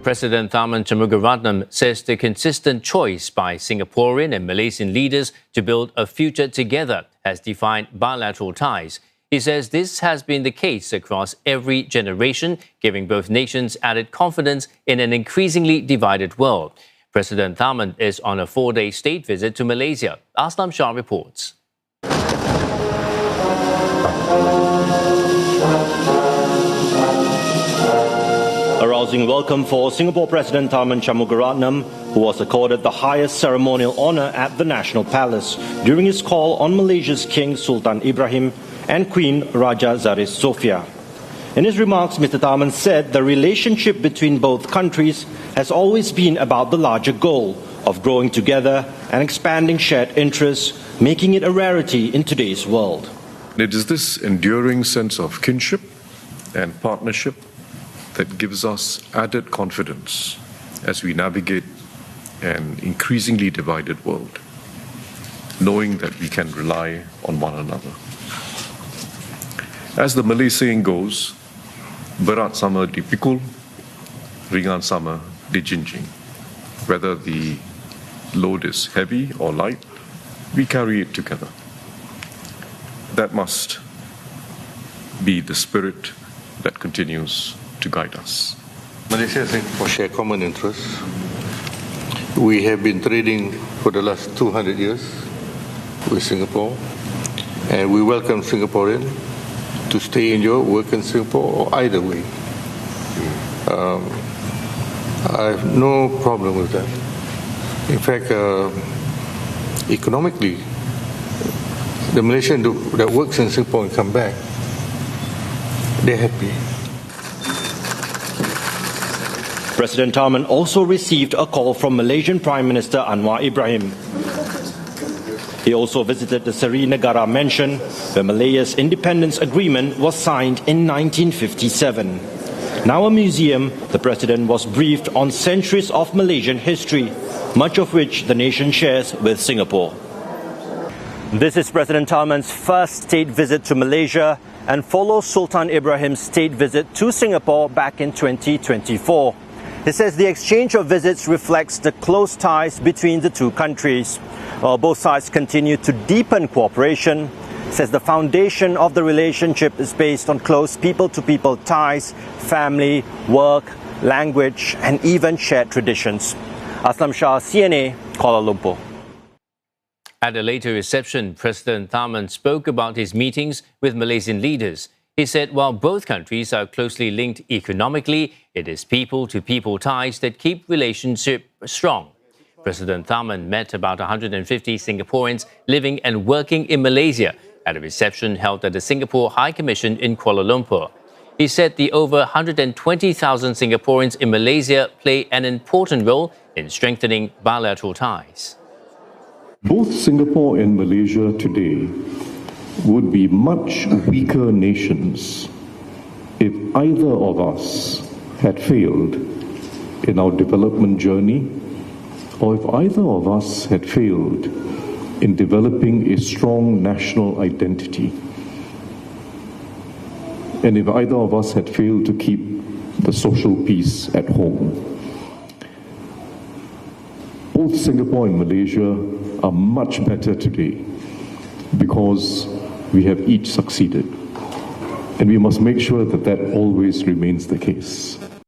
President Tharman Shanmugaratnam says the consistent choice by Singaporean and Malaysian leaders to build a future together has defined bilateral ties. He says this has been the case across every generation, giving both nations added confidence in an increasingly divided world. President Tharman is on a 4-day state visit to Malaysia. Aslam Shah reports. A rousing welcome for Singapore President Tharman Shanmugaratnam, who was accorded the highest ceremonial honour at the National Palace during his call on Malaysia's King Sultan Ibrahim and Queen Raja Zarith Sofiah. In his remarks, Mr. Tharman said the relationship between both countries has always been about the larger goal of growing together and expanding shared interests, making it a rarity in today's world. It is this enduring sense of kinship and partnership that gives us added confidence as we navigate an increasingly divided world, knowing that we can rely on one another. As the Malay saying goes, berat sama dipikul, ringan sama dijinjing. Whether the load is heavy or light, we carry it together. That must be the spirit that continues to guide us. Malaysia and Singapore share common interests. We have been trading for the last 200 years with Singapore, and we welcome Singaporeans to stay in your work in Singapore or either way. I have no problem with that. In fact, economically, the Malaysian that works in Singapore and come back, they're happy. President Tharman also received a call from Malaysian Prime Minister Anwar Ibrahim. He also visited the Seri Negara mansion, where Malaya's independence agreement was signed in 1957. Now a museum, the President was briefed on centuries of Malaysian history, much of which the nation shares with Singapore. This is President Tharman's first state visit to Malaysia and follows Sultan Ibrahim's state visit to Singapore back in 2024. He says the exchange of visits reflects the close ties between the two countries. While both sides continue to deepen cooperation, says the foundation of the relationship is based on close people-to-people ties, family, work, language, and even shared traditions. Aslam Shah, CNA, Kuala Lumpur. At a later reception, President Tharman spoke about his meetings with Malaysian leaders. He said while both countries are closely linked economically, it is people-to-people ties that keep relationship strong. President Tharman met about 150 Singaporeans living and working in Malaysia at a reception held at the Singapore High Commission in Kuala Lumpur. He said the over 120,000 Singaporeans in Malaysia play an important role in strengthening bilateral ties. Both Singapore and Malaysia today would be much weaker nations if either of us had failed in our development journey, or if either of us had failed in developing a strong national identity, and if either of us had failed to keep the social peace at home. Both Singapore and Malaysia are much better today because we have each succeeded. And we must make sure that that always remains the case.